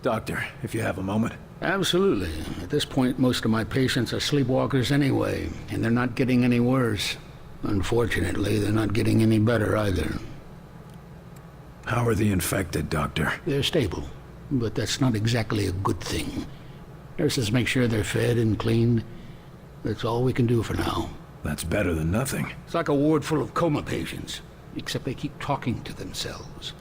Doctor, if you have a moment. Absolutely. At this point, most of my patients are sleepwalkers anyway, and they're not getting any worse. Unfortunately, they're not getting any better either. How are the infected, Doctor? They're stable, but that's not exactly a good thing. Nurses make sure they're fed and cleaned. That's all we can do for now. That's better than nothing. It's like a ward full of coma patients, except they keep talking to themselves.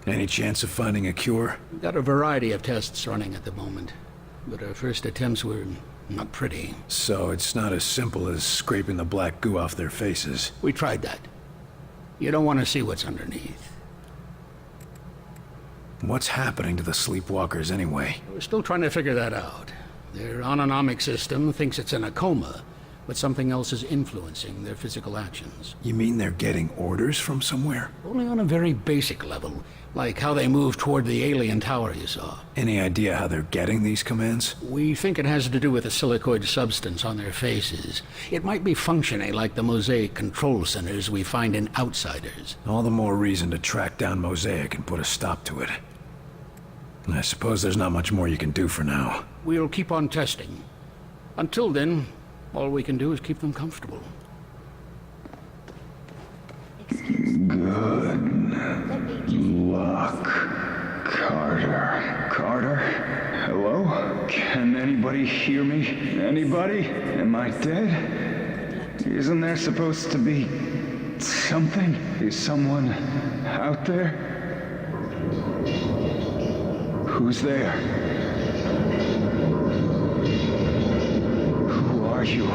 Any chance of finding a cure? We've got a variety of tests running at the moment, but our first attempts were not pretty. So it's not as simple as scraping the black goo off their faces. We tried that. You don't want to see what's underneath. What's happening to the sleepwalkers anyway? We're still trying to figure that out. Their autonomic system thinks it's in a coma, but something else is influencing their physical actions. You mean they're getting orders from somewhere? Only on a very basic level, like how they move toward the alien tower you saw. Any idea how they're getting these commands? We think it has to do with the silicoid substance on their faces. It might be functioning like the Mosaic control centers we find in Outsiders. All the more reason to track down Mosaic and put a stop to it. I suppose there's not much more you can do for now. We'll keep on testing. Until then, all we can do is keep them comfortable. Good luck, Carter. Carter? Hello? Can anybody hear me? Anybody? Am I dead? Isn't there supposed to be something? Is someone out there? Who's there? Who are you?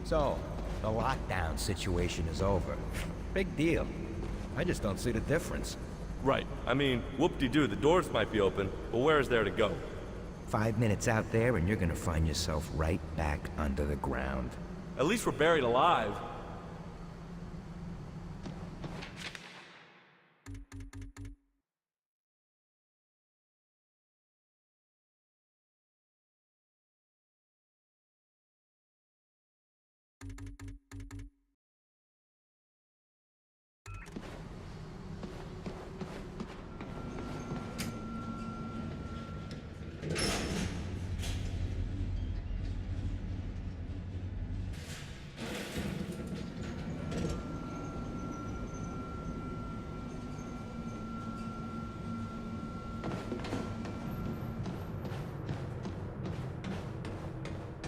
So, the lockdown situation is over. Big deal. I just don't see the difference. Right. I mean, whoop-de-doo, the doors might be open, but where is there to go? 5 minutes out there and you're gonna find yourself right back under the ground. At least we're buried alive.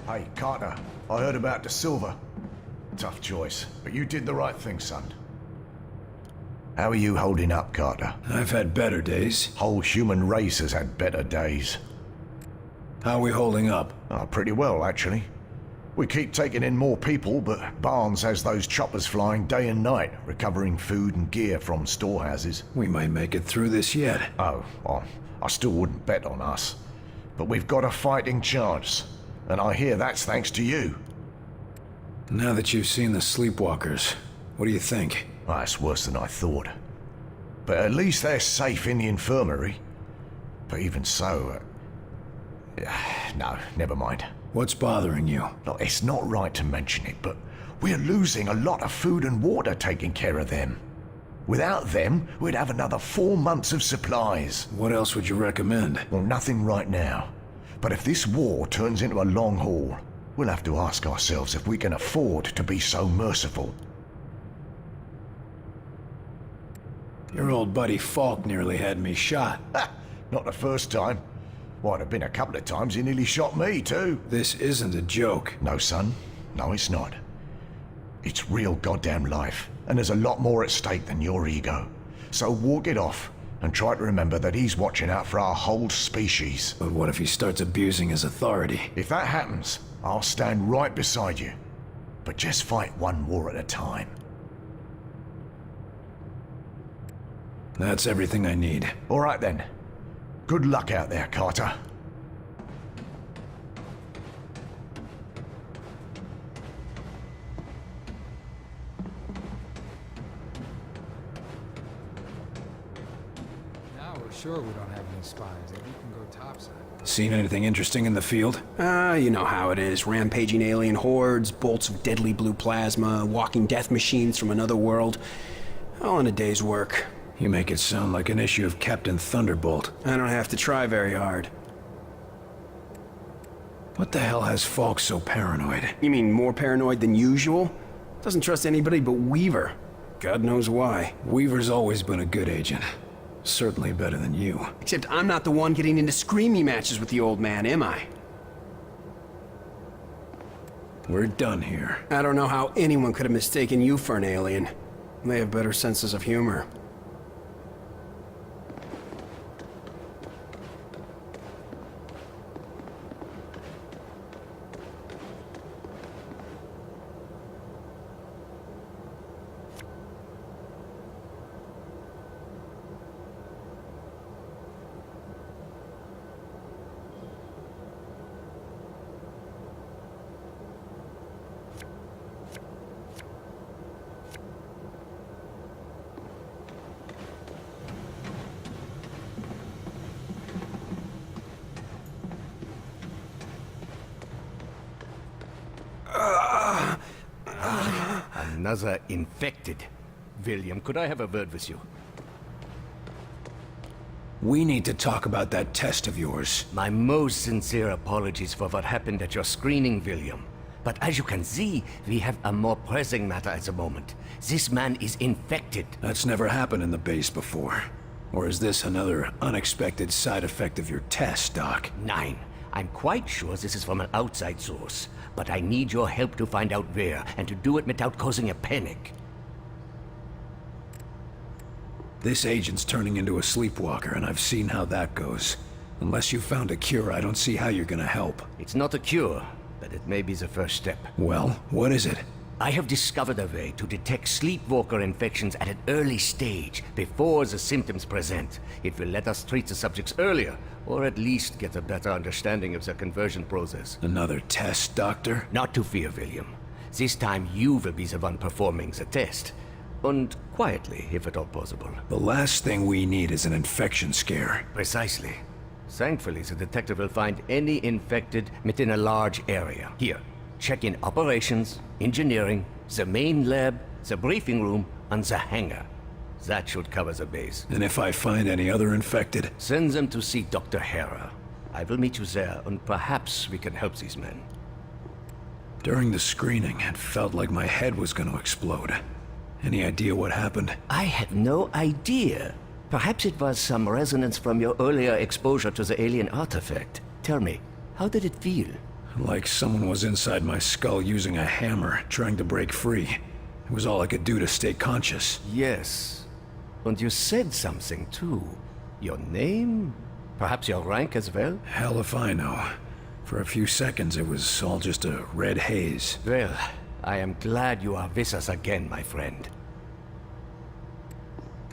Hey, Carter, I heard about the silver. Tough choice, but you did the right thing, son. How are you holding up, Carter? I've had better days. Whole human race has had better days. How are we holding up? Oh, pretty well, actually. We keep taking in more people, but Barnes has those choppers flying day and night, recovering food and gear from storehouses. We might make it through this yet. Oh, well, I still wouldn't bet on us. But we've got a fighting chance. And I hear that's thanks to you. Now that you've seen the sleepwalkers, what do you think? Well, it's worse than I thought. But at least they're safe in the infirmary. But even so... no, never mind. What's bothering you? Look, it's not right to mention it, but we're losing a lot of food and water taking care of them. Without them, we'd have another 4 months of supplies. What else would you recommend? Well, nothing right now. But if this war turns into a long haul, we'll have to ask ourselves if we can afford to be so merciful. Your old buddy Falk nearly had me shot. Ha! Not the first time. Why, it'd have been a couple of times he nearly shot me, too. This isn't a joke. No, son. No, it's not. It's real goddamn life, and there's a lot more at stake than your ego. So walk it off, and try to remember that he's watching out for our whole species. But what if he starts abusing his authority? If that happens, I'll stand right beside you. But just fight one war at a time. That's everything I need. All right then. Good luck out there, Carter. Now we're sure we don't have any spies, and we can go topside. Seen anything interesting in the field? You know how it is. Rampaging alien hordes, bolts of deadly blue plasma, walking death machines from another world. All in a day's work. You make it sound like an issue of Captain Thunderbolt. I don't have to try very hard. What the hell has Falk so paranoid? You mean more paranoid than usual? Doesn't trust anybody but Weaver. God knows why. Weaver's always been a good agent. Certainly better than you. Except I'm not the one getting into screamy matches with the old man, am I? We're done here. I don't know how anyone could have mistaken you for an alien. They have better senses of humor. Another infected. William, could I have a word with you? We need to talk about that test of yours. My most sincere apologies for what happened at your screening, William. But as you can see, we have a more pressing matter at the moment. This man is infected. That's never happened in the base before. Or is this another unexpected side effect of your test, Doc? Nine. I'm quite sure this is from an outside source. But I need your help to find out where, and to do it without causing a panic. This agent's turning into a sleepwalker, and I've seen how that goes. Unless you found a cure, I don't see how you're gonna help. It's not a cure, but it may be the first step. Well, what is it? I have discovered a way to detect sleepwalker infections at an early stage, before the symptoms present. It will let us treat the subjects earlier, or at least get a better understanding of their conversion process. Another test, Doctor? Not to fear, William. This time you will be the one performing the test. And quietly, if at all possible. The last thing we need is an infection scare. Precisely. Thankfully, the detective will find any infected within a large area. Here, check in operations, engineering, the main lab, the briefing room, and the hangar. That should cover the base. And if I find any other infected? Send them to see Dr. Hera. I will meet you there, and perhaps we can help these men. During the screening, it felt like my head was going to explode. Any idea what happened? I have no idea. Perhaps it was some resonance from your earlier exposure to the alien artifact. Tell me, how did it feel? Like someone was inside my skull using a hammer, trying to break free. It was all I could do to stay conscious. Yes. And you said something, too. Your name? Perhaps your rank as well? Hell if I know. For a few seconds, it was all just a red haze. Well, I am glad you are with us again, my friend.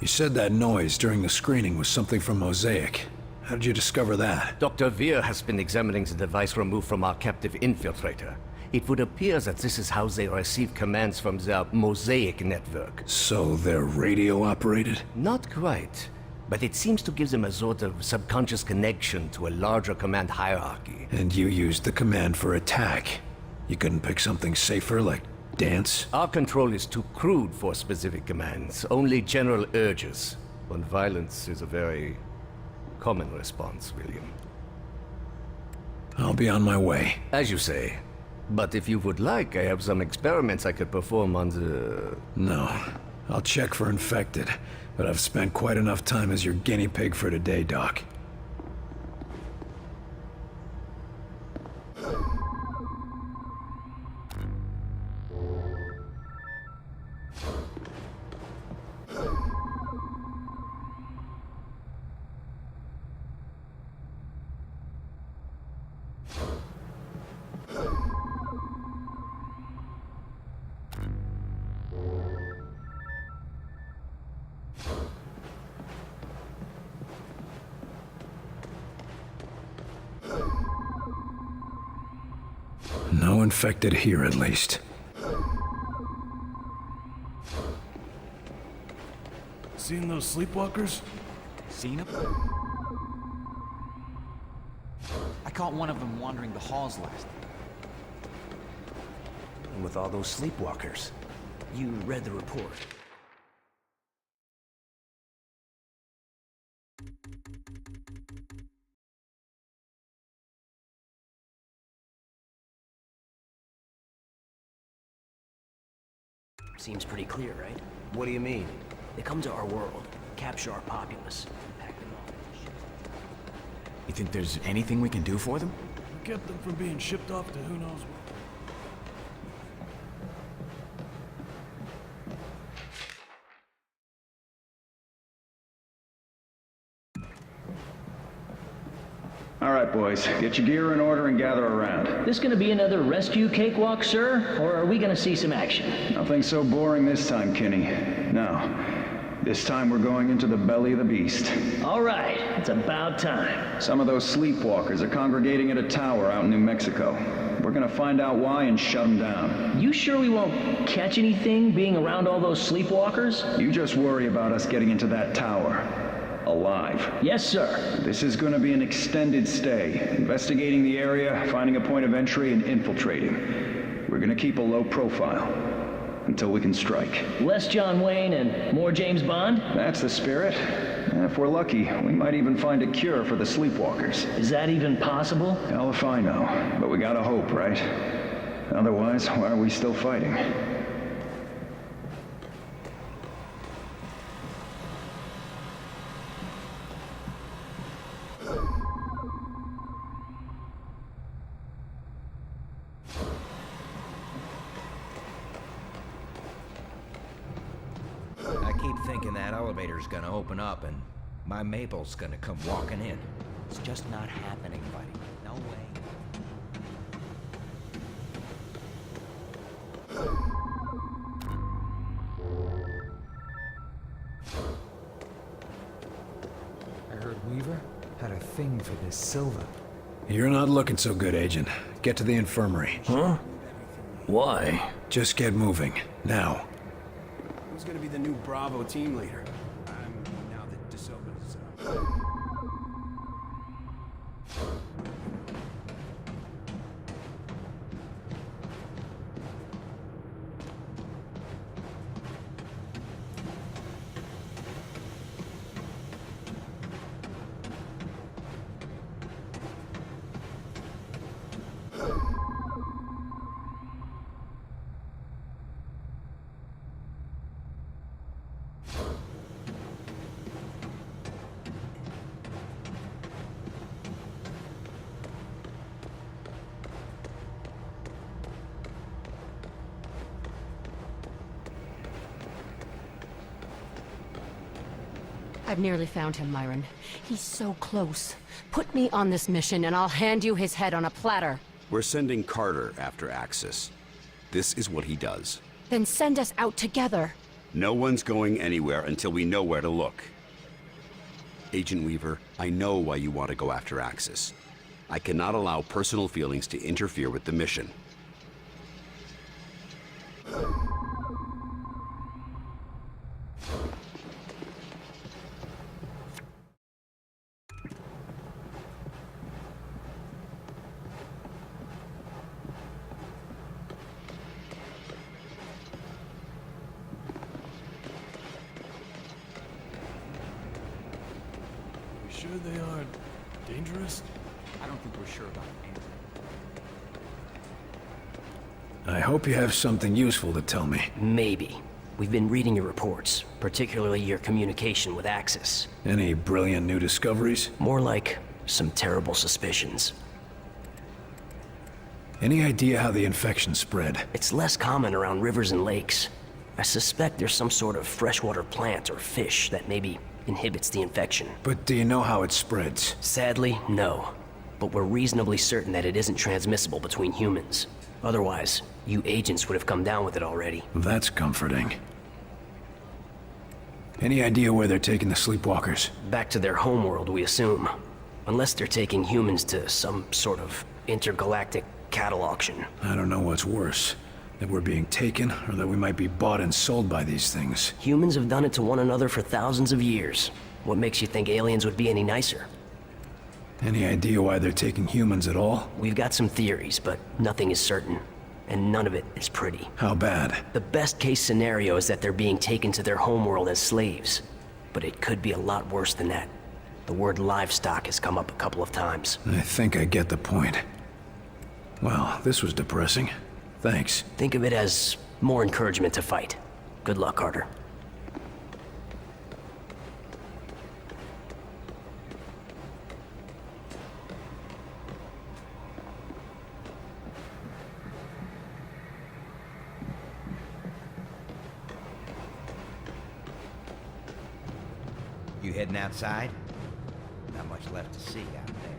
You said that noise during the screening was something from Mosaic. How did you discover that? Dr. Veer has been examining the device removed from our captive infiltrator. It would appear that this is how they receive commands from their Mosaic network. So they're radio-operated? Not quite. But it seems to give them a sort of subconscious connection to a larger command hierarchy. And you used the command for attack. You couldn't pick something safer, like dance? Our control is too crude for specific commands, only general urges. And violence is a very common response, William. I'll be on my way. As you say. But if you would like, I have some experiments I could perform on the... No. I'll check for infected, but I've spent quite enough time as your guinea pig for today, Doc. No infected here, at least. Seen those sleepwalkers? Seen him? I caught one of them wandering the halls last night. And with all those sleepwalkers, you read the report. Seems pretty clear, right? What do you mean? They come to our world, capture our populace, pack them off. You think there's anything we can do for them? We kept them from being shipped off to who knows where. All right, boys, get your gear in order and gather around. This gonna be another rescue cakewalk, sir? Or are we gonna see some action? Nothing so boring this time, Kinney. No. This time we're going into the belly of the beast. All right, it's about time. Some of those sleepwalkers are congregating at a tower out in New Mexico. We're gonna find out why and shut them down. You sure we won't catch anything being around all those sleepwalkers? You just worry about us getting into that tower. Alive. Yes, sir. This is going to be an extended stay. Investigating the area, finding a point of entry, and infiltrating. We're going to keep a low profile until we can strike. Less John Wayne and more James Bond? That's the spirit. If we're lucky, we might even find a cure for the sleepwalkers. Is that even possible? Hell if I know. But we gotta hope, right? Otherwise, why are we still fighting? I keep thinking that elevator's gonna open up and my Maple's gonna come walking in. It's just not happening, buddy. No way. I heard Weaver had a thing for this silver. You're not looking so good, Agent. Get to the infirmary. Huh? Why? Just get moving. Now. Who's gonna be the new Bravo team leader? Now that DeSilva's... I've nearly found him, Myron. He's so close. Put me on this mission and I'll hand you his head on a platter. We're sending Carter after Axis. This is what he does. Then send us out together. No one's going anywhere until we know where to look. Agent Weaver, I know why you want to go after Axis. I cannot allow personal feelings to interfere with the mission. Sure they are dangerous? I don't think we're sure about anything. I hope you have something useful to tell me. Maybe. We've been reading your reports, particularly your communication with Axis. Any brilliant new discoveries? More like some terrible suspicions. Any idea how the infection spread? It's less common around rivers and lakes. I suspect there's some sort of freshwater plant or fish that maybe inhibits the infection. But do you know how it spreads? Sadly, no. But we're reasonably certain that it isn't transmissible between humans. Otherwise, you agents would have come down with it already. That's comforting. Any idea where they're taking the sleepwalkers? Back to their homeworld, we assume. Unless they're taking humans to some sort of intergalactic cattle auction. I don't know what's worse. That we're being taken, or that we might be bought and sold by these things. Humans have done it to one another for thousands of years. What makes you think aliens would be any nicer? Any idea why they're taking humans at all? We've got some theories, but nothing is certain. And none of it is pretty. How bad? The best case scenario is that they're being taken to their homeworld as slaves. But it could be a lot worse than that. The word livestock has come up a couple of times. I think I get the point. Well, this was depressing. Thanks. Think of it as more encouragement to fight. Good luck, Carter. You heading outside? Not much left to see out there.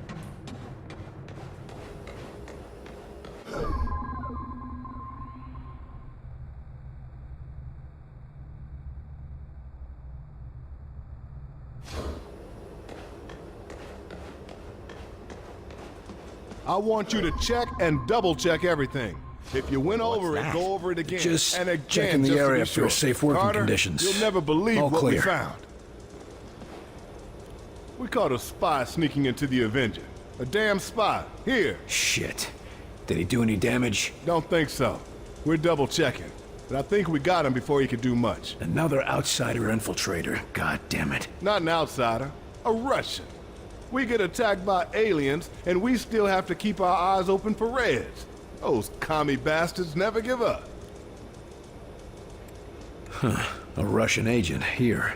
I want you to check and double-check everything. If you went over it, that? go over it again. Just and again, checking the just to area be for sure. safe working Carter, conditions. You'll never believe All what we clear. found. We caught a spy sneaking into the Avenger. A damn spy. Here. Shit. Did he do any damage? Don't think so. We're double-checking. But I think we got him before he could do much. Another outsider infiltrator. God damn it. Not an outsider. A Russian. We get attacked by aliens, and we still have to keep our eyes open for Reds. Those commie bastards never give up. Huh. A Russian agent here.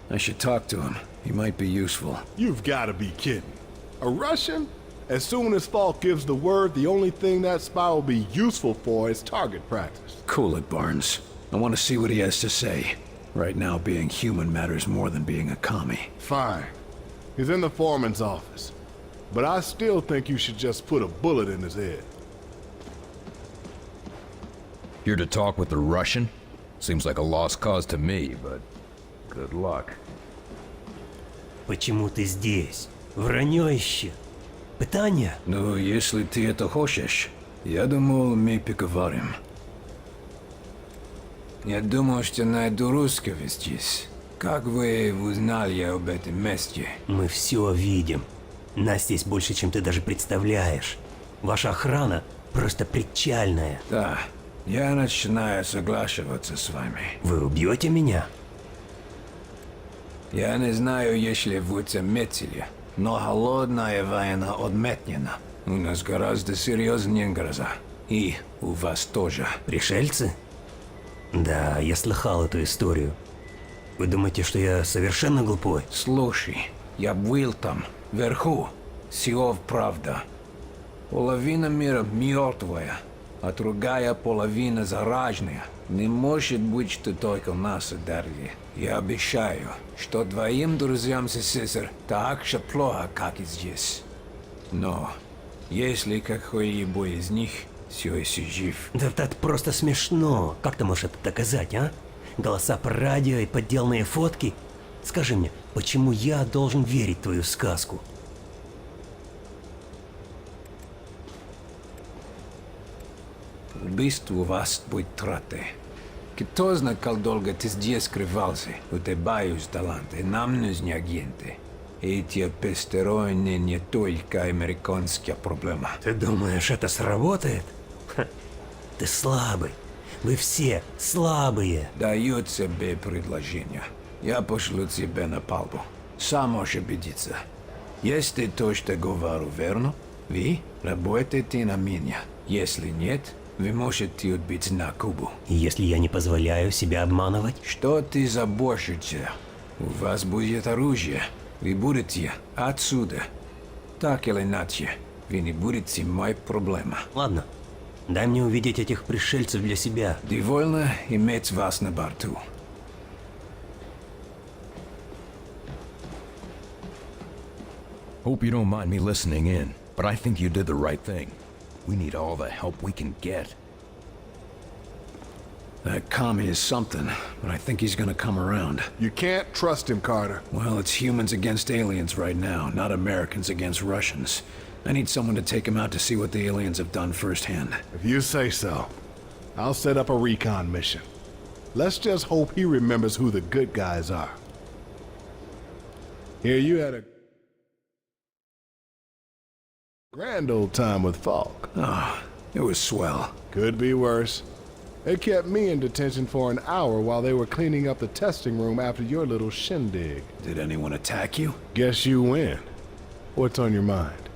I should talk to him. He might be useful. You've got to be kidding. A Russian? As soon as Falk gives the word, the only thing that spy will be useful for is target practice. Cool it, Barnes. I want to see what he has to say. Right now, being human matters more than being a commie. Fine. He's in the foreman's office. But I still think you should just put a bullet in his head. Here to talk with the Russian? Seems like a lost cause to me, but good luck. Почему ты здесь? Вранье еще. Питание? Ну, если ты это хочешь, я думал, мы поговорим. Я думал, что найду русского здесь. Как вы узнали об этом месте? Мы все видим. Нас здесь больше, чем ты даже представляешь. Ваша охрана просто причальная. Да, я начинаю соглашиваться с вами. Вы убьете меня? Я не знаю, если вы заметили, но холодная война отметнена. У нас гораздо серьезнее гроза. И у вас тоже. Пришельцы? Да, я слыхал эту историю. Вы думаете, что я совершенно глупой? Слушай, я был там, вверху. Все правда. Половина мира мертвая, а другая половина зараженная. Не может быть, что только нас ударили. Я обещаю, что двоим друзьям сестер так же плохо, как и здесь. Но если какой-либо из них все еще жив... Да это просто смешно. Как ты можешь это доказать, а? Голоса по радио и подделанные фотки? Скажи мне, почему я должен верить в твою сказку? Убийство вас будет траты. Кто знает, как долго ты здесь скрывался? У тебя есть таланты, нам нужны агенты. Эти посторонние не только американская проблема. Ты думаешь, это сработает? Ха, ты слабый. Вы все слабые. Даю тебе предложение. Я пошлю тебя на палубу. Сам можешь убедиться. Если то, что говорю, верно, вы работаете на меня. Если нет, вы можете отбить на Кубу. И если я не позволяю себя обманывать? Что ты заботишься? У вас будет оружие. Вы будете отсюда. Так или иначе, вы не будете моей проблемой. Ладно. Дай мне увидеть этих пришельцев для себя. Довольно иметь вас на борту. Hope you don't mind me listening in, but I think you did the right thing. We need all the help we can get. That commie is something, but I think he's gonna come around. You can't trust him, Carter. Well, it's humans against aliens right now, not Americans against Russians. I need someone to take him out to see what the aliens have done firsthand. If you say so, I'll set up a recon mission. Let's just hope he remembers who the good guys are. Here you had a grand old time with Falk. Oh, it was swell. Could be worse. They kept me in detention for an hour while they were cleaning up the testing room after your little shindig. Did anyone attack you? Guess you win. What's on your mind?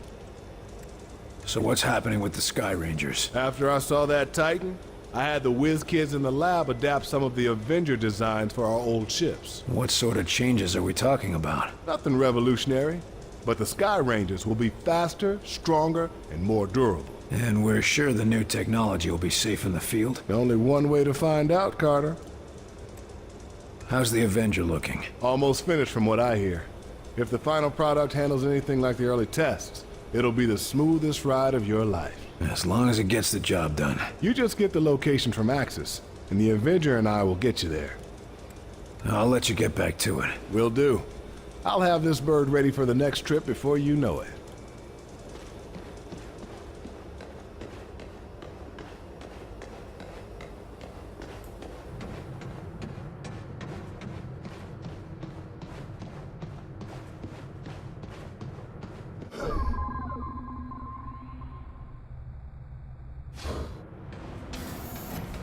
So what's happening with the Sky Rangers? After I saw that Titan, I had the whiz kids in the lab adapt some of the Avenger designs for our old ships. What sort of changes are we talking about? Nothing revolutionary, but the Sky Rangers will be faster, stronger, and more durable. And we're sure the new technology will be safe in the field? Only one way to find out, Carter. How's the Avenger looking? Almost finished from what I hear. If the final product handles anything like the early tests, it'll be the smoothest ride of your life. As long as it gets the job done. You just get the location from Axis, and the Avenger and I will get you there. I'll let you get back to it. Will do. I'll have this bird ready for the next trip before you know it.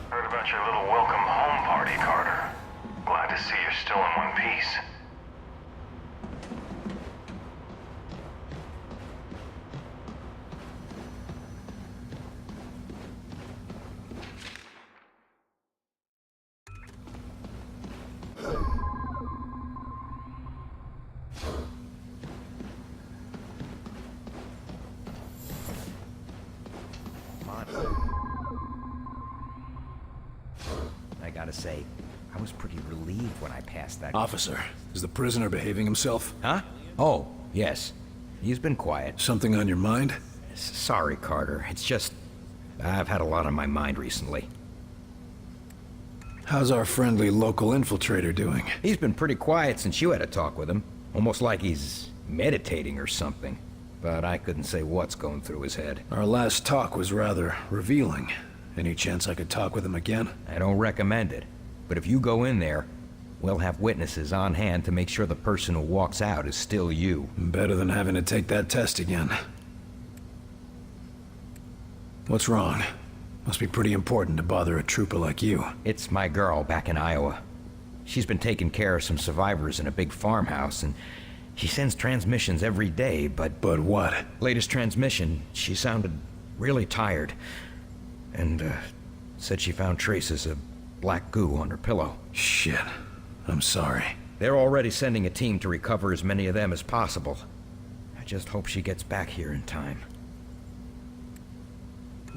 Heard about your little welcome home party, Carter. Glad to see you're still in one piece. I gotta say, I was pretty relieved when I passed that. Officer, is the prisoner behaving himself? Huh? Oh, yes. He's been quiet. Something on your mind? Sorry, Carter. It's just, I've had a lot on my mind recently. How's our friendly local infiltrator doing? He's been pretty quiet since you had a talk with him. Almost like he's meditating or something. But I couldn't say what's going through his head. Our last talk was rather revealing. Any chance I could talk with him again? I don't recommend it. But if you go in there, we'll have witnesses on hand to make sure the person who walks out is still you. Better than having to take that test again. What's wrong? Must be pretty important to bother a trooper like you. It's my girl back in Iowa. She's been taking care of some survivors in a big farmhouse, and she sends transmissions every day, but... But what? Latest transmission, she sounded really tired. And, said she found traces of black goo on her pillow. Shit. I'm sorry. They're already sending a team to recover as many of them as possible. I just hope she gets back here in time.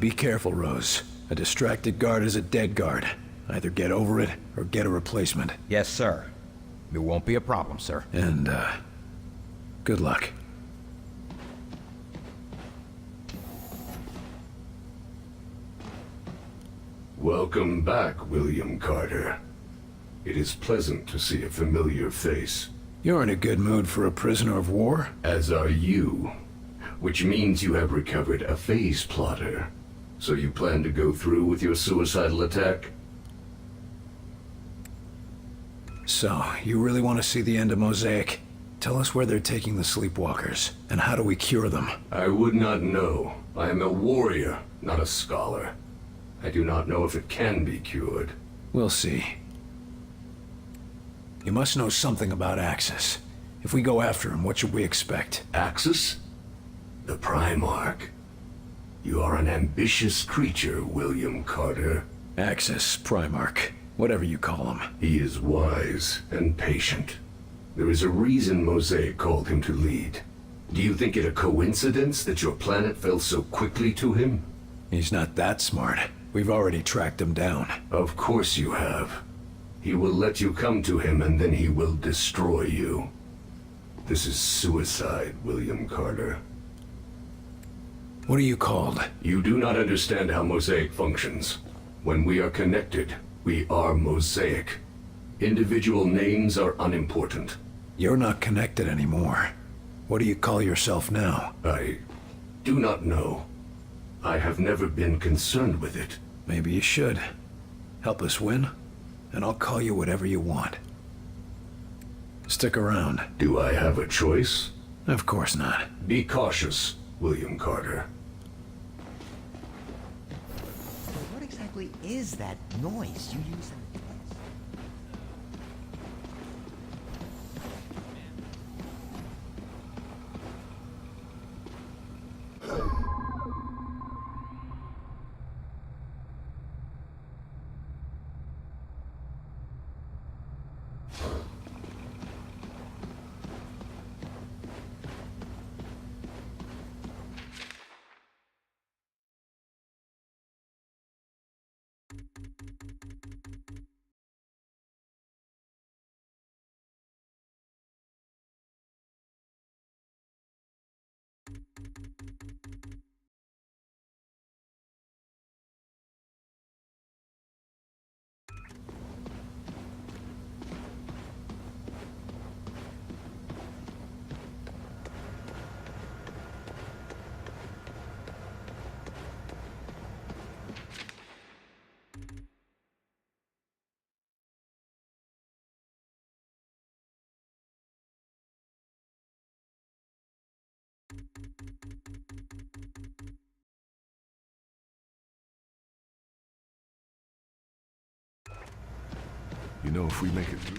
Be careful, Rose. A distracted guard is a dead guard. Either get over it, or get a replacement. Yes, sir. It won't be a problem, sir. And, good luck. Welcome back, William Carter. It is pleasant to see a familiar face. You're in a good mood for a prisoner of war? As are you. Which means you have recovered a phase plotter. So you plan to go through with your suicidal attack? So, you really want to see the end of Mosaic? Tell us where they're taking the sleepwalkers, and how do we cure them? I would not know. I am a warrior, not a scholar. I do not know if it can be cured. We'll see. You must know something about Axis. If we go after him, what should we expect? Axis? The Primarch. You are an ambitious creature, William Carter. Axis, Primarch, whatever you call him. He is wise and patient. There is a reason Mosaic called him to lead. Do you think it a coincidence that your planet fell so quickly to him? He's not that smart. We've already tracked him down. Of course you have. He will let you come to him and then he will destroy you. This is suicide, William Carter. What are you called? You do not understand how Mosaic functions. When we are connected, we are Mosaic. Individual names are unimportant. You're not connected anymore. What do you call yourself now? Do not know. I have never been concerned with it. Maybe you should. Help us win, and I'll call you whatever you want. Stick around. Do I have a choice? Of course not. Be cautious, William Carter. What exactly is that noise you use in the place? You know, if we make it through...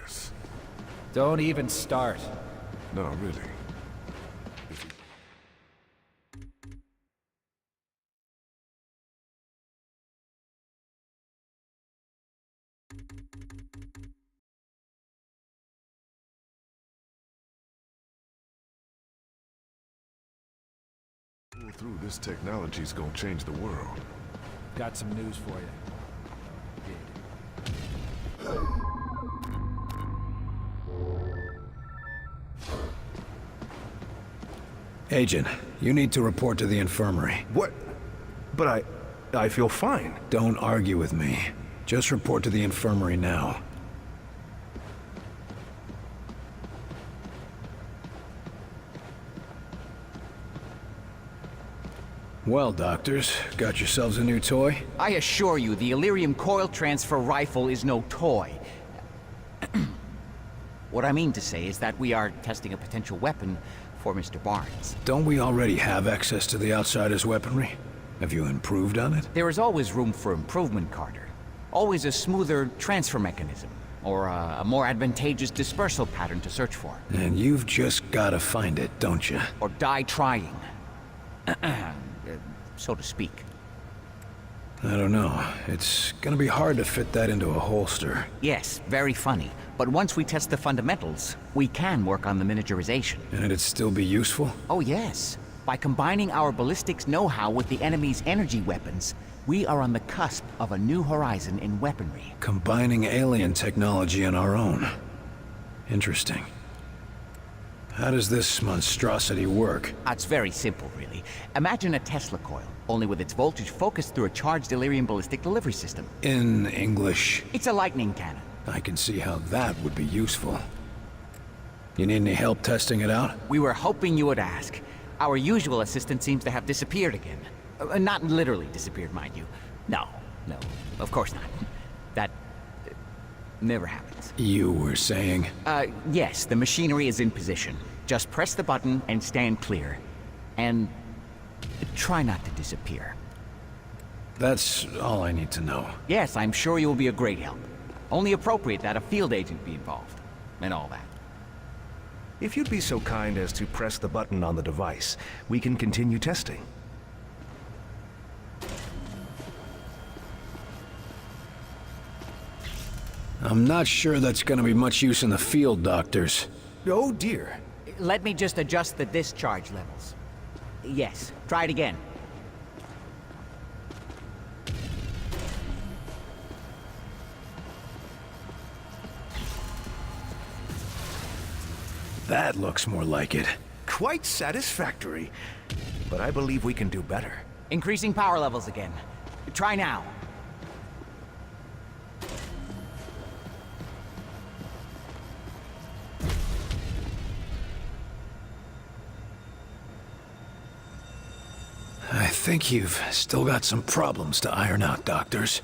Yes. Don't even start. No, really. Pull through, this technology's gonna change the world. Got some news for you. Agent, you need to report to the infirmary. What? But I feel fine. Don't argue with me. Just report to the infirmary now. Well, doctors, got yourselves a new toy? I assure you, the Elerium coil transfer rifle is no toy. What I mean to say is that we are testing a potential weapon for Mr. Barnes. Don't we already have access to the Outsider's weaponry? Have you improved on it? There is always room for improvement, Carter. Always a smoother transfer mechanism, or a more advantageous dispersal pattern to search for. And you've just gotta find it, don't you? Or die trying. So to speak. I don't know. It's gonna be hard to fit that into a holster. Yes, very funny. But once we test the fundamentals, we can work on the miniaturization. And it'd still be useful? Oh yes. By combining our ballistics know-how with the enemy's energy weapons, we are on the cusp of a new horizon in weaponry. Combining alien technology and our own. Interesting. How does this monstrosity work? It's very simple, really. Imagine a Tesla coil, only with its voltage focused through a charged Elerium ballistic delivery system. In English? It's a lightning cannon. I can see how that would be useful. You need any help testing it out? We were hoping you would ask. Our usual assistant seems to have disappeared again. Not literally disappeared, mind you. No, of course not. That never happens. You were saying? Yes, the machinery is in position. Just press the button and stand clear. And try not to disappear. That's all I need to know. Yes, I'm sure you'll be a great help. Only appropriate that a field agent be involved. And all that. If you'd be so kind as to press the button on the device, we can continue testing. I'm not sure that's gonna be much use in the field, doctors. Oh dear. Let me just adjust the discharge levels. Yes, try it again. That looks more like it. Quite satisfactory. But I believe we can do better. Increasing power levels again. Try now. think you've still got some problems to iron out, doctors.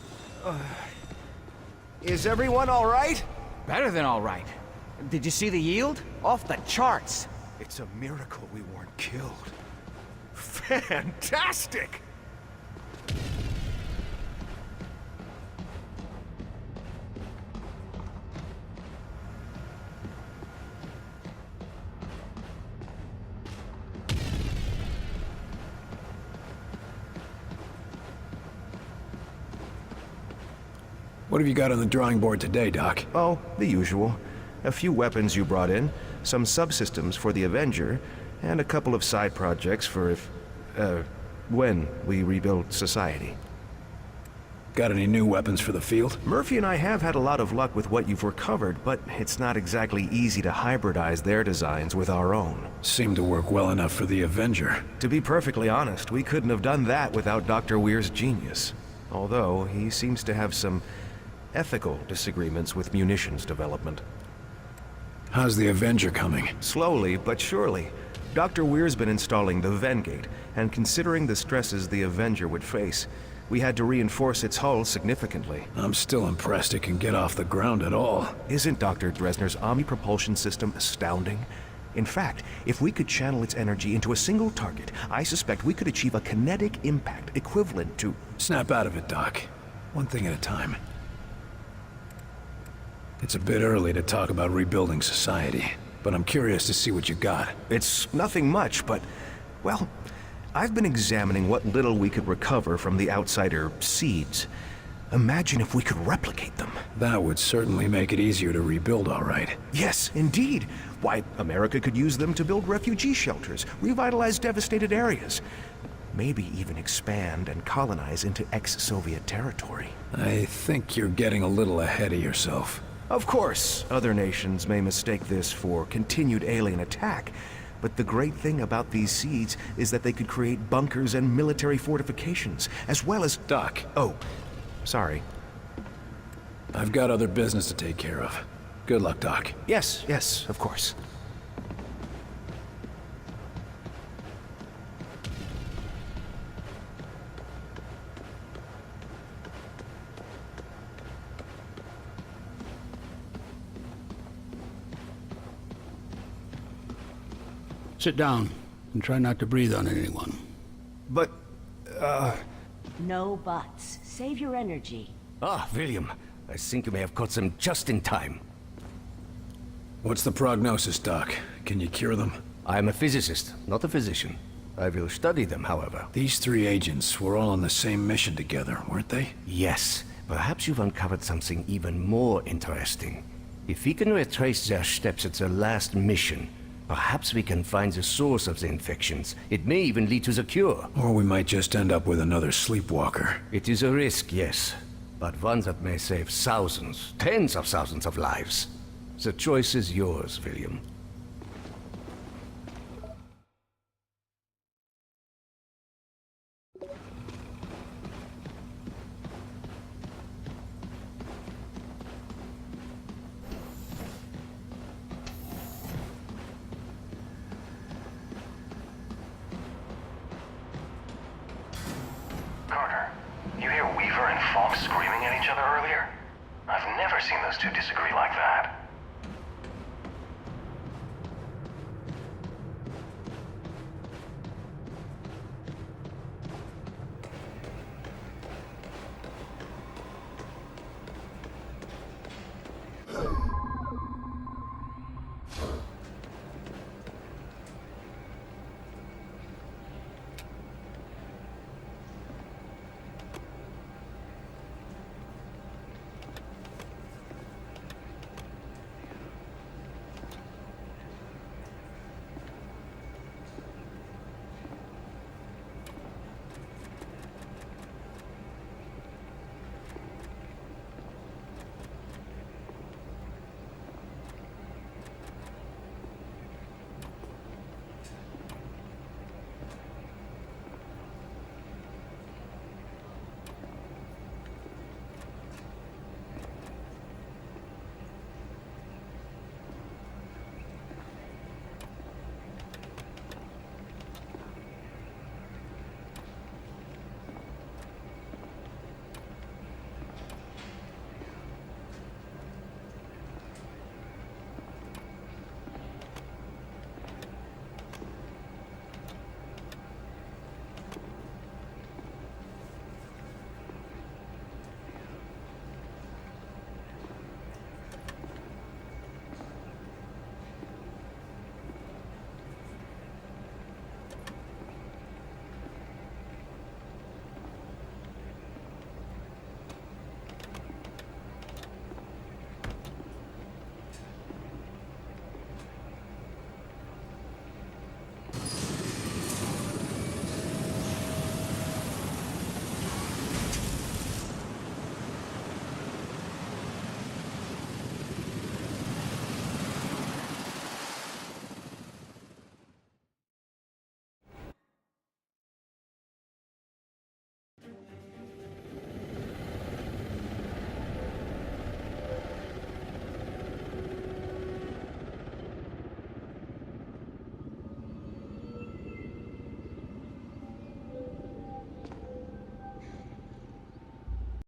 Is everyone all right? Better than all right. Did you see the yield? Off the charts. It's a miracle we weren't killed. Fantastic! What have you got on the drawing board today, Doc? Oh, the usual. A few weapons you brought in, some subsystems for the Avenger, and a couple of side projects for when we rebuild society. Got any new weapons for the field? Murphy and I have had a lot of luck with what you've recovered, but it's not exactly easy to hybridize their designs with our own. Seemed to work well enough for the Avenger. To be perfectly honest, we couldn't have done that without Dr. Weir's genius. Although, he seems to have some ethical disagreements with munitions development. How's the Avenger coming? Slowly, but surely. Dr. Weir's been installing the Vengate, and considering the stresses the Avenger would face, we had to reinforce its hull significantly. I'm still impressed it can get off the ground at all. Isn't Dr. Dresner's Omni-propulsion system astounding? In fact, if we could channel its energy into a single target, I suspect we could achieve a kinetic impact equivalent to... Snap out of it, Doc. One thing at a time. It's a bit early to talk about rebuilding society, but I'm curious to see what you got. It's nothing much, but, well, I've been examining what little we could recover from the outsider seeds. Imagine if we could replicate them. That would certainly make it easier to rebuild, all right. Yes, indeed. Why, America could use them to build refugee shelters, revitalize devastated areas, maybe even expand and colonize into ex-Soviet territory. I think you're getting a little ahead of yourself. Of course, other nations may mistake this for continued alien attack, but the great thing about these seeds is that they could create bunkers and military fortifications, as well as... Doc. Oh, sorry. I've got other business to take care of. Good luck, Doc. Yes, of course. Sit down and try not to breathe on anyone. But, No buts. Save your energy. Ah, William. I think you may have caught them just in time. What's the prognosis, Doc? Can you cure them? I am a physicist, not a physician. I will study them, however. These three agents were all on the same mission together, weren't they? Yes. Perhaps you've uncovered something even more interesting. If we can retrace their steps at their last mission, perhaps we can find the source of the infections. It may even lead to the cure. Or we might just end up with another sleepwalker. It is a risk, yes. But one that may save thousands, tens of thousands of lives. The choice is yours, William. Carter, you hear Weaver and Falk screaming at each other earlier? I've never seen those two disagree like that.